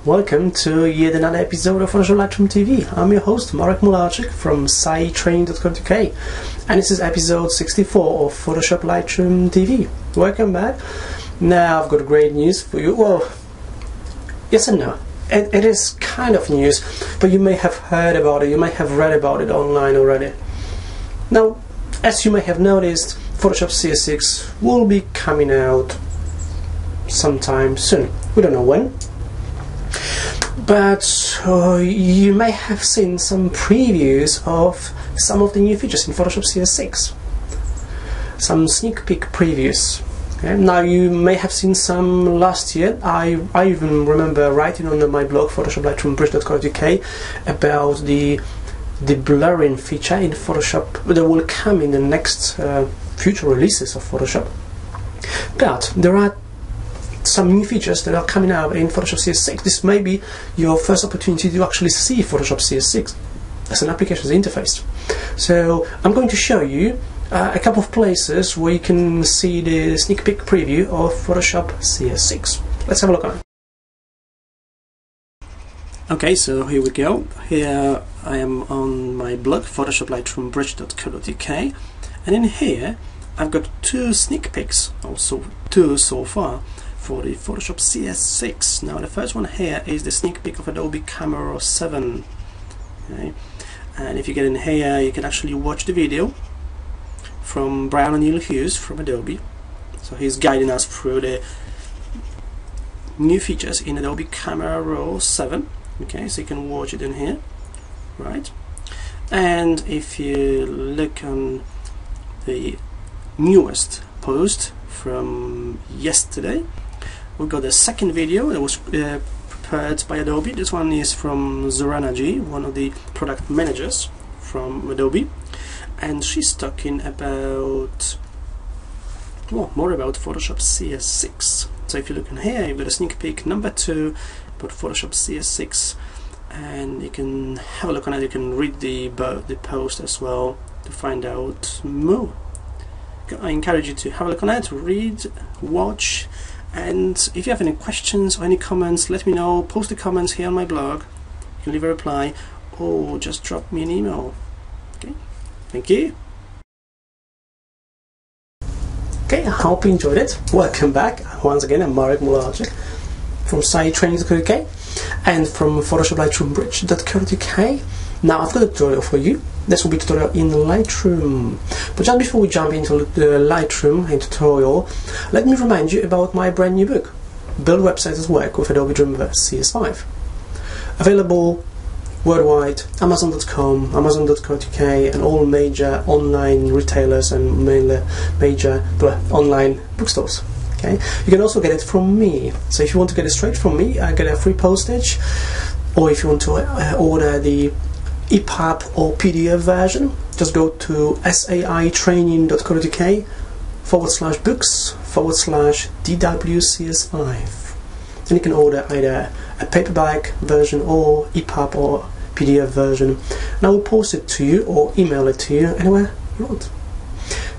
welcome to yet another episode of PhotoshopLightroomTV. I'm your host Marek Mularczyk from sitetraining.co.uk, and this is episode 64 of PhotoshopLightroomTV. Welcome back. Now I've got great news for you. Well, yes and no. It is kind of news, but you may have heard about it, you may have read about it online already. Now, as you may have noticed, Photoshop CS6 will be coming out sometime soon. We don't know when, but you may have seen some previews of some of the new features in Photoshop CS6, some sneak peek previews. Okay. Now you may have seen some last year. I even remember writing on my blog PhotoshopLightroomBridge.co.uk about the blurring feature in Photoshop that will come in the next future releases of Photoshop. But there are some new features that are coming out in Photoshop CS6. This may be your first opportunity to actually see Photoshop CS6 as an applications interface. So I'm going to show you a couple of places where you can see the sneak peek preview of Photoshop CS6. Let's have a look on it. Okay, so here we go. Here I am on my blog PhotoshopLightroomBridge.co.uk, and in here I've got two sneak peeks, also two so far, for the Photoshop CS6. Now the first one here is the sneak peek of Adobe Camera 7. Okay. And if you get in here, you can actually watch the video from Brian O'Neill Hughes from Adobe. So he's guiding us through the new features in Adobe Camera 7. Okay, so you can watch it in here, right? And if you look on the newest post from yesterday, we've got the second video that was prepared by Adobe. This one is from Zorana G, one of the product managers from Adobe, and she's talking about, well, more about Photoshop CS6. So if you look in here, you've got a sneak peek number 2 about Photoshop CS6, and you can have a look on it. You can read the post as well to find out more. I encourage you to have a look on it, read, watch, and if you have any questions or any comments, let me know. Post the comments here on my blog. You can leave a reply or just drop me an email. Okay, thank you. Okay, I hope you enjoyed it. Welcome back. Once again, I'm Marek Mularczyk from sitetraining.co.uk and from PhotoshopLightroomBridge.co.uk. Now I've got a tutorial for you. This will be a tutorial in Lightroom. But just before we jump into the Lightroom and tutorial, let me remind you about my brand new book, Build Websites at Work with Adobe Dreamweaver CS5. Available worldwide, Amazon.com, Amazon.co.uk, and all major online retailers and major online bookstores. Okay, you can also get it from me. So if you want to get it straight from me, I get a free postage, or if you want to order the EPUB or PDF version, just go to saitraining.co.uk/books/DWCS5, and you can order either a paperback version or EPUB or PDF version, and I will post it to you or email it to you anywhere you want.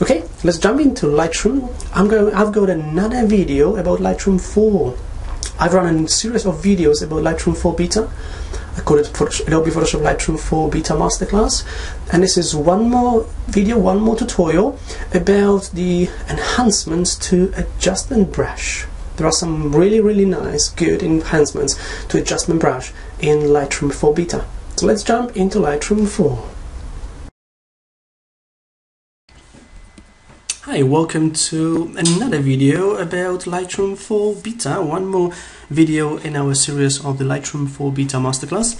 Okay, let's jump into Lightroom. I've got another video about Lightroom 4. I've run a series of videos about Lightroom 4 Beta. I call it Adobe Photoshop Lightroom 4 Beta Masterclass, and this is one more video, one more tutorial about the enhancements to Adjustment Brush. There are some really nice, good enhancements to Adjustment Brush in Lightroom 4 Beta. So let's jump into Lightroom 4. Hi, welcome to another video about Lightroom 4 Beta, one more video in our series of the Lightroom 4 Beta Masterclass.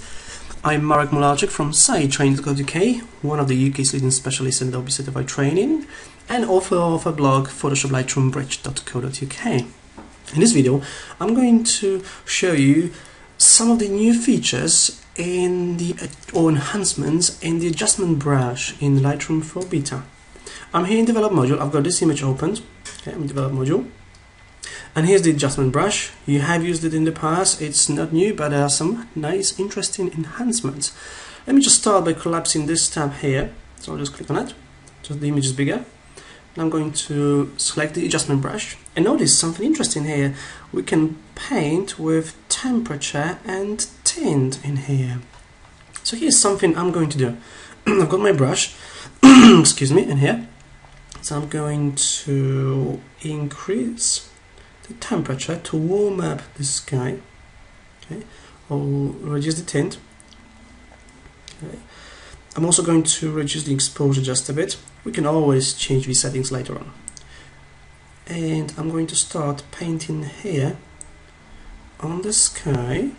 I'm Marek Mularczyk from sitetraining.co.uk, one of the UK's leading specialists in Adobe Certified training, and author of a blog PhotoshopLightroomBridge.co.uk. In this video, I'm going to show you some of the new features in the or enhancements in the Adjustment Brush in Lightroom 4 Beta. I'm here in Develop module. I've got this image opened. Okay, I'm in Develop module, and here's the Adjustment Brush. You have used it in the past. It's not new, but there are some nice, interesting enhancements. Let me just start by collapsing this tab here. So I'll just click on it. So the image is bigger. I'm going to select the adjustment brush, and notice something interesting here. We can paint with temperature and tint in here. So here's something I'm going to do. I've got my brush, excuse me, in here. So I'm going to increase the temperature to warm up the sky. Okay, I'll reduce the tint. Okay. I'm also going to reduce the exposure just a bit. We can always change these settings later on. And I'm going to start painting here on the sky.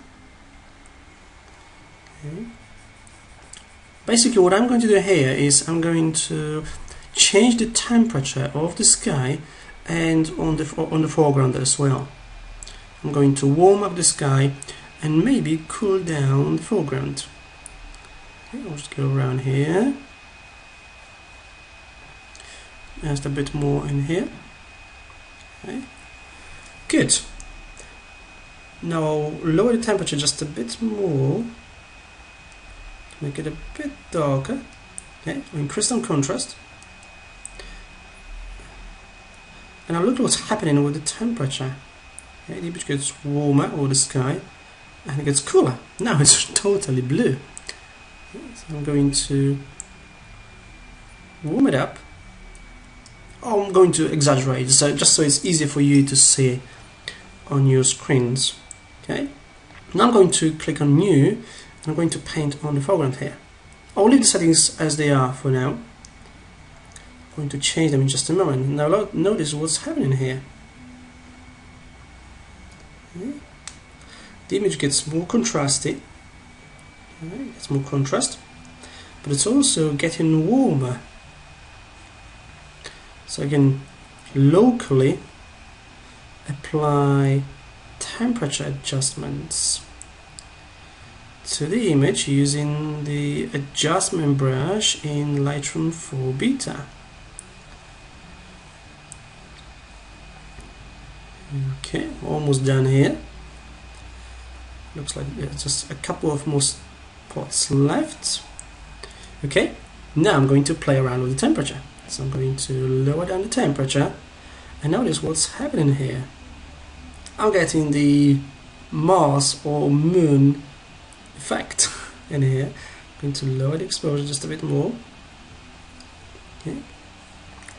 Okay. Basically what I'm going to do here is I'm going to change the temperature of the sky and on the foreground as well. I'm going to warm up the sky and maybe cool down the foreground. Okay, I'll just go around here. Just a bit more in here. Okay. Good. Now I'll lower the temperature just a bit more. Make it a bit darker. Okay, I'll increase some contrast. And now look at what's happening with the temperature. Okay, the image gets warmer over the sky and it gets cooler. Now it's totally blue. Okay, so I'm going to warm it up. Oh, I'm going to exaggerate, so just so it's easier for you to see on your screens. Okay. Now I'm going to click on New, and I'm going to paint on the foreground here. I'll leave the settings as they are for now. I'm going to change them in just a moment. Now notice what's happening here. Okay. The image gets more contrasty. Okay. It's more contrast, but it's also getting warmer. So I can locally apply temperature adjustments to the image using the adjustment brush in Lightroom 4 Beta. Okay, almost done here. Looks like there's just a couple of more spots left. Okay, now I'm going to play around with the temperature. So I'm going to lower down the temperature and notice what's happening here. I'm getting the Mars or moon effect in here. I'm going to lower the exposure just a bit more. Okay.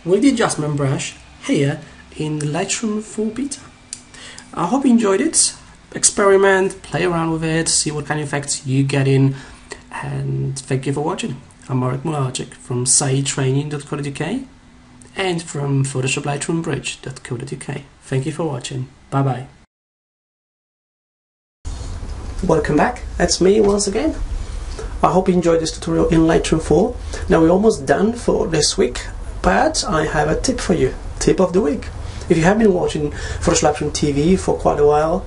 With the adjustment brush here in Lightroom 4 Beta. I hope you enjoyed it. Experiment, play around with it, see what kind of effects you get in, and thank you for watching. I'm Marek Mularczyk from sitetraining.co.uk and from PhotoshopLightroomBridge.co.uk. Thank you for watching. Bye bye. Welcome back. That's me once again. I hope you enjoyed this tutorial in Lightroom 4. Now we're almost done for this week, but I have a tip for you. Tip of the week. If you have been watching PhotoshopLightroomTV for quite a while,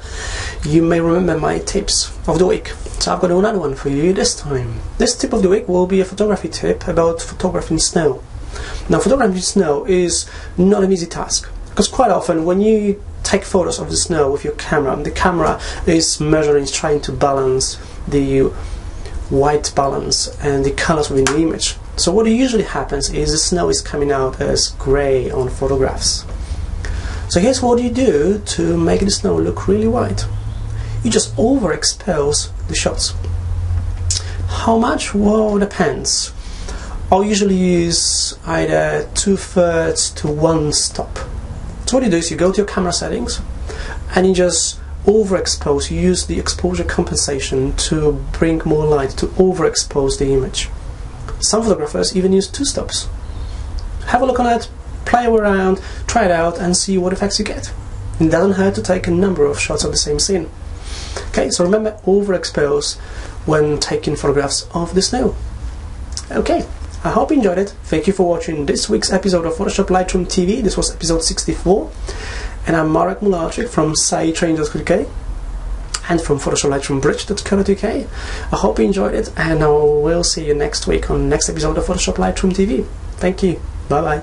you may remember my tips of the week. So I've got another one for you this time. This tip of the week will be a photography tip about photographing snow. Now, photographing snow is not an easy task, because quite often when you take photos of the snow with your camera, the camera is measuring, trying to balance the white balance and the colors within the image. So what usually happens is the snow is coming out as grey on photographs. So here's what you do to make the snow look really white. You just overexpose the shots. How much? Well, depends. I'll usually use either 2/3 to 1 stop. So what you do is you go to your camera settings and you just overexpose. You use the exposure compensation to bring more light, to overexpose the image. Some photographers even use 2 stops. Have a look on it, play around, try it out and see what effects you get. It doesn't hurt to take a number of shots of the same scene. Okay, so remember, overexpose when taking photographs of the snow. Okay, I hope you enjoyed it. Thank you for watching this week's episode of Photoshop Lightroom TV. This was episode 64. And I'm Marek Mularczyk from sitetraining.co.uk and from PhotoshopLightroomBridge.co.uk. I hope you enjoyed it, and I will see you next week on the next episode of Photoshop Lightroom TV. Thank you. Bye bye.